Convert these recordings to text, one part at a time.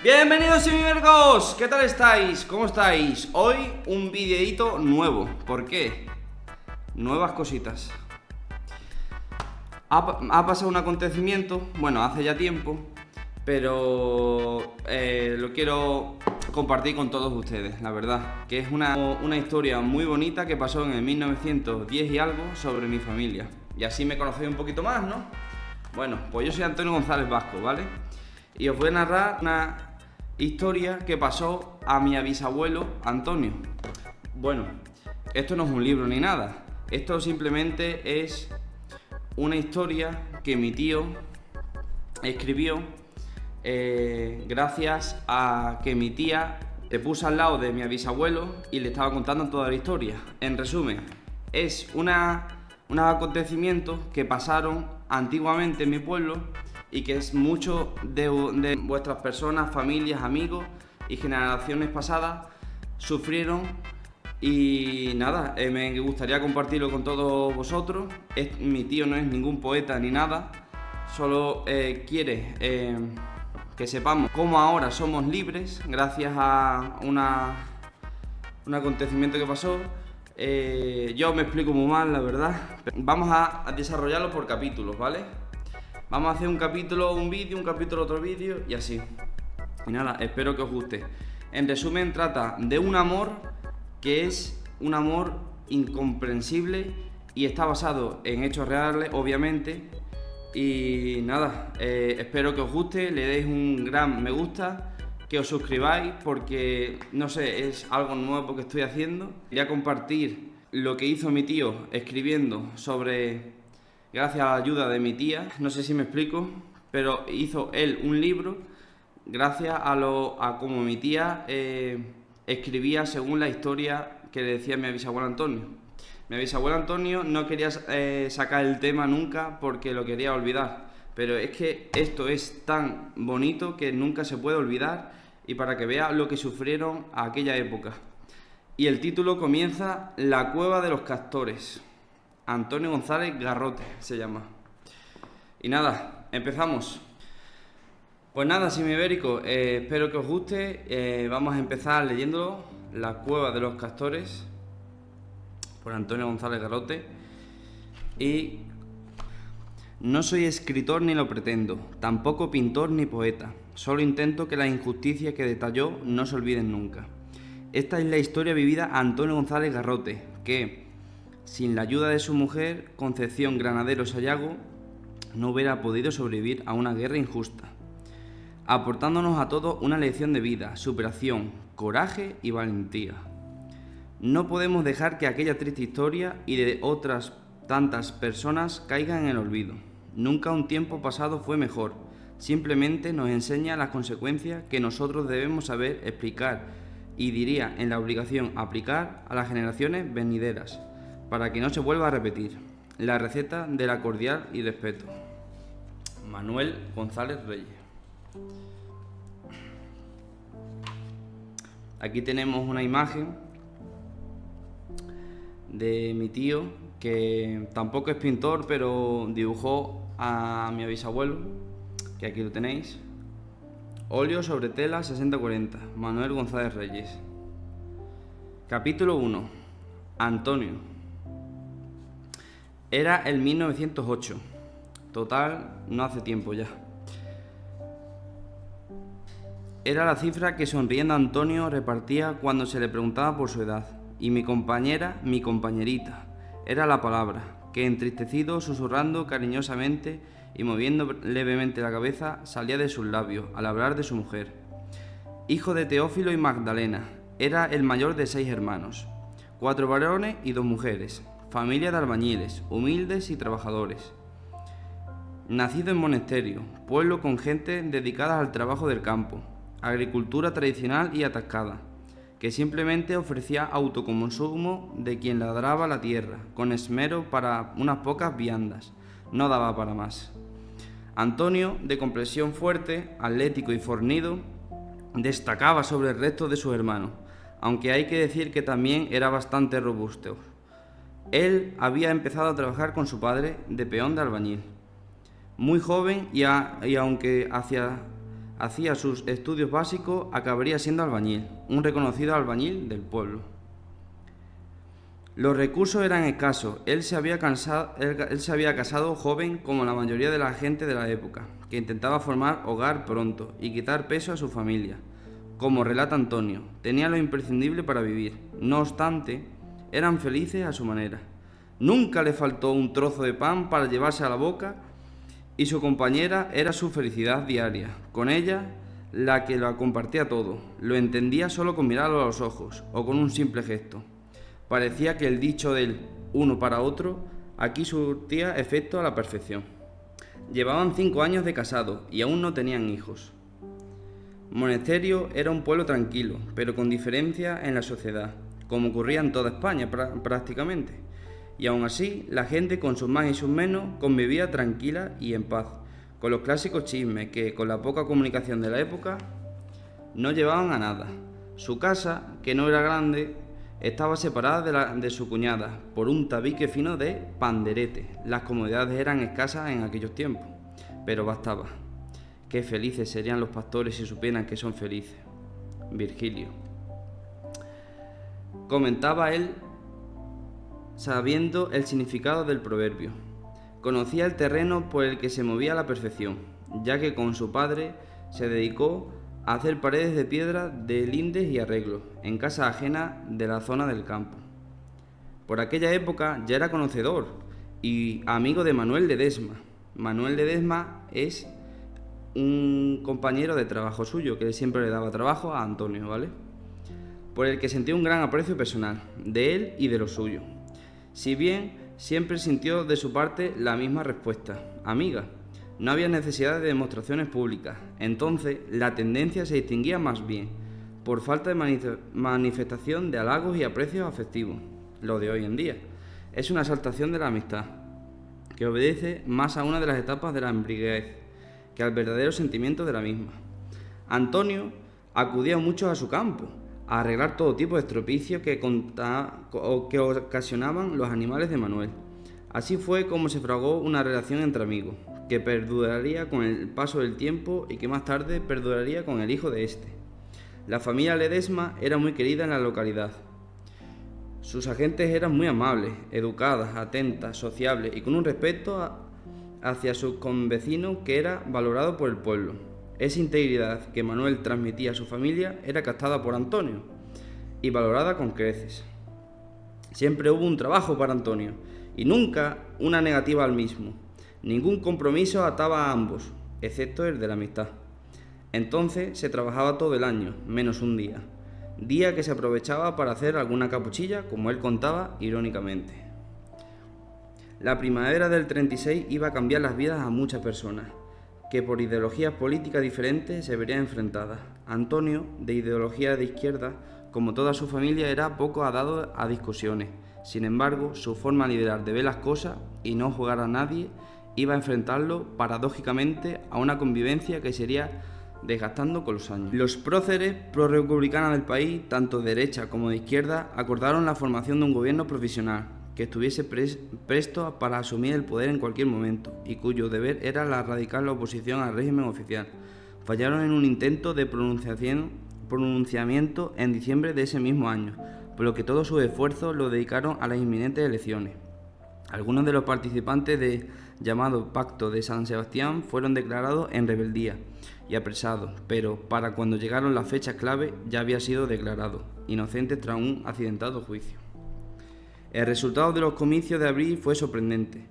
Bienvenidos Simivergos, ¿qué tal estáis? ¿Cómo estáis? Hoy un videíto nuevo. ¿Por qué? Nuevas cositas. Ha pasado un acontecimiento, bueno, hace ya tiempo, pero lo quiero compartir con todos ustedes, la verdad. Que es una historia muy bonita que pasó en el 1910 y algo sobre mi familia. Y así me conocéis un poquito más, ¿no? Bueno, pues yo soy Antonio González Vasco, ¿vale? Y os voy a narrar una historia que pasó a mi bisabuelo Antonio. Bueno, esto no es un libro ni nada. Esto simplemente es una historia que mi tío escribió gracias a que mi tía se puso al lado de mi bisabuelo y le estaba contando toda la historia. En resumen, es unos acontecimientos que pasaron antiguamente en mi pueblo y que es mucho de vuestras personas, familias, amigos y generaciones pasadas sufrieron. Y nada, me gustaría compartirlo con todos vosotros. Mi tío no es ningún poeta ni nada, solo quiere que sepamos cómo ahora somos libres gracias a un acontecimiento que pasó. Yo me explico muy mal, la verdad. Vamos a desarrollarlo por capítulos, ¿vale? Vamos a hacer un capítulo, un vídeo, un capítulo, otro vídeo y así. Y nada, espero que os guste. En resumen, trata de un amor que es un amor incomprensible y está basado en hechos reales, obviamente. Y nada, espero que os guste, le deis un gran me gusta, que os suscribáis porque, no sé, es algo nuevo que estoy haciendo. Quería compartir lo que hizo mi tío escribiendo sobre, gracias a la ayuda de mi tía, no sé si me explico, pero hizo él un libro gracias a cómo mi tía escribía según la historia que le decía mi bisabuelo Antonio. Mi bisabuelo Antonio no quería sacar el tema nunca porque lo quería olvidar, pero es que esto es tan bonito que nunca se puede olvidar y para que vea lo que sufrieron a aquella época. Y el título comienza La cueva de los castores. Antonio González Garrote se llama. Y nada, empezamos. Pues nada, Simibérico, espero que os guste. Vamos a empezar leyéndolo. La cueva de los castores, por Antonio González Garrote. Y no soy escritor ni lo pretendo, tampoco pintor ni poeta. Solo intento que las injusticias que detalló no se olviden nunca. Esta es la historia vivida a Antonio González Garrote, que, sin la ayuda de su mujer, Concepción Granadero Sayago, no hubiera podido sobrevivir a una guerra injusta, aportándonos a todos una lección de vida, superación, coraje y valentía. No podemos dejar que aquella triste historia y de otras tantas personas caigan en el olvido. Nunca un tiempo pasado fue mejor, simplemente nos enseña las consecuencias que nosotros debemos saber explicar y diría en la obligación aplicar a las generaciones venideras, para que no se vuelva a repetir. La receta de la cordial y respeto. Manuel González Reyes. Aquí tenemos una imagen de mi tío, que tampoco es pintor, pero dibujó a mi bisabuelo, que aquí lo tenéis. Óleo sobre tela 60-40, Manuel González Reyes. Capítulo 1. Antonio. Era el 1908. Total, no hace tiempo ya. Era la cifra que sonriendo Antonio repartía cuando se le preguntaba por su edad. Y mi compañera, mi compañerita, era la palabra, que entristecido, susurrando cariñosamente y moviendo levemente la cabeza, salía de sus labios al hablar de su mujer. Hijo de Teófilo y Magdalena, era el mayor de 6 hermanos, 4 varones y 2 mujeres, familia de albañiles, humildes y trabajadores. Nacido en Monesterio, pueblo con gente dedicada al trabajo del campo, agricultura tradicional y atascada, que simplemente ofrecía autoconsumo de quien ladraba la tierra, con esmero para unas pocas viandas, no daba para más. Antonio, de complexión fuerte, atlético y fornido, destacaba sobre el resto de sus hermanos, aunque hay que decir que también era bastante robusto. Él había empezado a trabajar con su padre de peón de albañil. Muy joven y aunque hacía sus estudios básicos, acabaría siendo albañil, un reconocido albañil del pueblo. Los recursos eran escasos. Él se había casado joven como la mayoría de la gente de la época, que intentaba formar hogar pronto y quitar peso a su familia. Como relata Antonio, tenía lo imprescindible para vivir. No obstante, eran felices a su manera. Nunca le faltó un trozo de pan para llevarse a la boca y su compañera era su felicidad diaria. Con ella, la que lo compartía todo, lo entendía solo con mirarlo a los ojos o con un simple gesto. Parecía que el dicho del uno para otro aquí surtía efecto a la perfección. Llevaban 5 años de casado y aún no tenían hijos. Monesterio era un pueblo tranquilo, pero con diferencia en la sociedad, como ocurría en toda España prácticamente. Y aún así, la gente con sus más y sus menos convivía tranquila y en paz, con los clásicos chismes que, con la poca comunicación de la época, no llevaban a nada. Su casa, que no era grande, estaba separada de su cuñada por un tabique fino de panderete. Las comodidades eran escasas en aquellos tiempos, pero bastaba. Qué felices serían los pastores si supieran que son felices. Virgilio. Comentaba él sabiendo el significado del proverbio. Conocía el terreno por el que se movía a la perfección, ya que con su padre se dedicó a hacer paredes de piedra de lindes y arreglos en casa ajena de la zona del campo. Por aquella época ya era conocedor y amigo de Manuel Ledesma. Manuel Ledesma es un compañero de trabajo suyo que siempre le daba trabajo a Antonio, ¿vale? Por el que sentía un gran aprecio personal de él y de lo suyo. Si bien siempre sintió de su parte la misma respuesta, amiga. No había necesidad de demostraciones públicas. Entonces, la tendencia se distinguía más bien por falta de manifestación de halagos y aprecios afectivos. Lo de hoy en día es una exaltación de la amistad, que obedece más a una de las etapas de la embriaguez que al verdadero sentimiento de la misma. Antonio acudía mucho a su campo, a arreglar todo tipo de estropicios que ocasionaban los animales de Manuel. Así fue como se fraguó una relación entre amigos, que perduraría con el paso del tiempo y que más tarde perduraría con el hijo de este. La familia Ledesma era muy querida en la localidad. Sus agentes eran muy amables, educadas, atentas, sociables y con un respeto hacia sus convecinos que era valorado por el pueblo. Esa integridad que Manuel transmitía a su familia era captada por Antonio y valorada con creces. Siempre hubo un trabajo para Antonio y nunca una negativa al mismo. Ningún compromiso ataba a ambos, excepto el de la amistad. Entonces se trabajaba todo el año, menos un día que se aprovechaba para hacer alguna capuchilla, como él contaba irónicamente. La primavera del 36 iba a cambiar las vidas a muchas personas, que por ideologías políticas diferentes se verían enfrentadas. Antonio, de ideología de izquierda, como toda su familia, era poco dado a discusiones. Sin embargo, su forma liberal de ver las cosas y no jugar a nadie iba a enfrentarlo paradójicamente a una convivencia que sería desgastando con los años. Los próceres pro-republicanos del país, tanto de derecha como de izquierda, acordaron la formación de un gobierno provisional que estuviese presto para asumir el poder en cualquier momento y cuyo deber era la radical oposición al régimen oficial. Fallaron en un intento de pronunciamiento en diciembre de ese mismo año, por lo que todos sus esfuerzos lo dedicaron a las inminentes elecciones. Algunos de los participantes del llamado Pacto de San Sebastián fueron declarados en rebeldía y apresados, pero para cuando llegaron las fechas clave ya había sido declarado inocentes tras un accidentado juicio. El resultado de los comicios de abril fue sorprendente.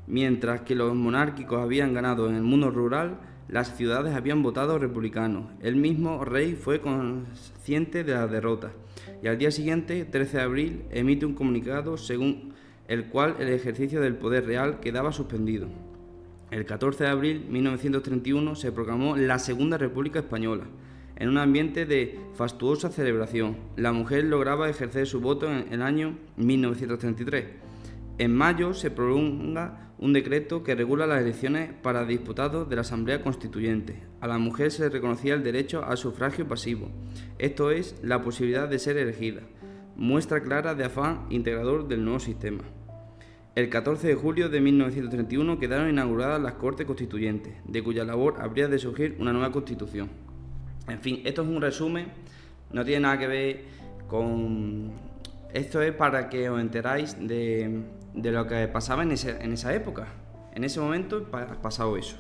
Mientras que los monárquicos habían ganado en el mundo rural, las ciudades habían votado republicanos. El mismo rey fue consciente de la derrota y al día siguiente, 13 de abril, emite un comunicado según el cual el ejercicio del poder real quedaba suspendido. El 14 de abril de 1931 se proclamó la Segunda República Española, en un ambiente de fastuosa celebración. La mujer lograba ejercer su voto en el año 1933. En mayo se prolonga un decreto que regula las elecciones para diputados de la Asamblea Constituyente. A la mujer se le reconocía el derecho al sufragio pasivo, esto es, la posibilidad de ser elegida, muestra clara de afán integrador del nuevo sistema. El 14 de julio de 1931 quedaron inauguradas las Cortes Constituyentes, de cuya labor habría de surgir una nueva Constitución. En fin, esto es un resumen, no tiene nada que ver con... Esto es para que os enteráis de lo que pasaba en esa época. En ese momento pasado eso,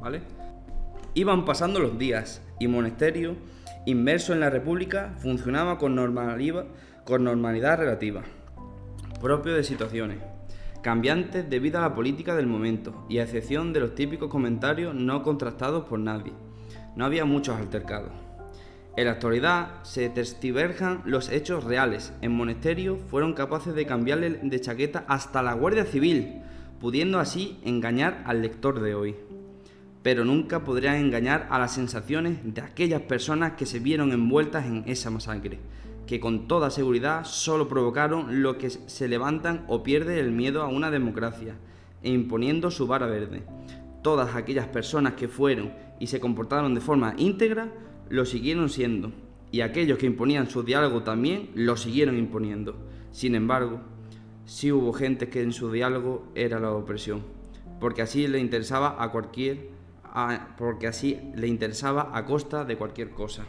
¿vale? Iban pasando los días y Monasterio, inmerso en la República, funcionaba con normalidad relativa, propio de situaciones cambiantes debido a la política del momento y a excepción de los típicos comentarios no contrastados por nadie. No había muchos altercados. En la actualidad se tergiversan los hechos reales. En Monasterio fueron capaces de cambiarle de chaqueta hasta la Guardia Civil, pudiendo así engañar al lector de hoy. Pero nunca podrían engañar a las sensaciones de aquellas personas que se vieron envueltas en esa masacre, que con toda seguridad solo provocaron lo que se levantan o pierden el miedo a una democracia, e imponiendo su vara verde. Todas aquellas personas que fueron y se comportaron de forma íntegra, lo siguieron siendo, y aquellos que imponían su diálogo también lo siguieron imponiendo. Sin embargo, sí hubo gente que en su diálogo era la opresión, porque así le interesaba a costa de cualquier cosa.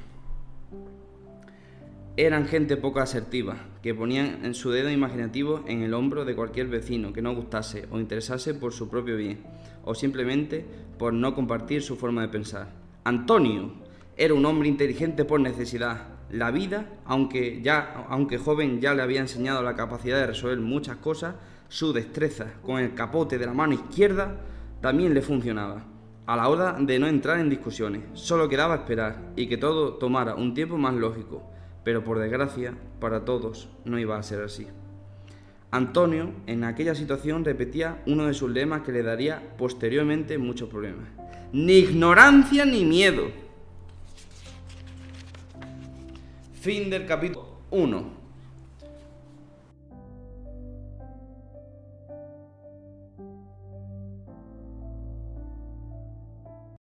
Eran gente poco asertiva, que ponían su dedo imaginativo en el hombro de cualquier vecino que no gustase o interesase por su propio bien, o simplemente por no compartir su forma de pensar. Antonio era un hombre inteligente por necesidad. La vida, aunque joven, ya le había enseñado la capacidad de resolver muchas cosas, su destreza con el capote de la mano izquierda también le funcionaba. A la hora de no entrar en discusiones, solo quedaba esperar y que todo tomara un tiempo más lógico. Pero por desgracia, para todos no iba a ser así. Antonio, en aquella situación, repetía uno de sus lemas que le daría posteriormente muchos problemas: ni ignorancia ni miedo. Fin del capítulo 1.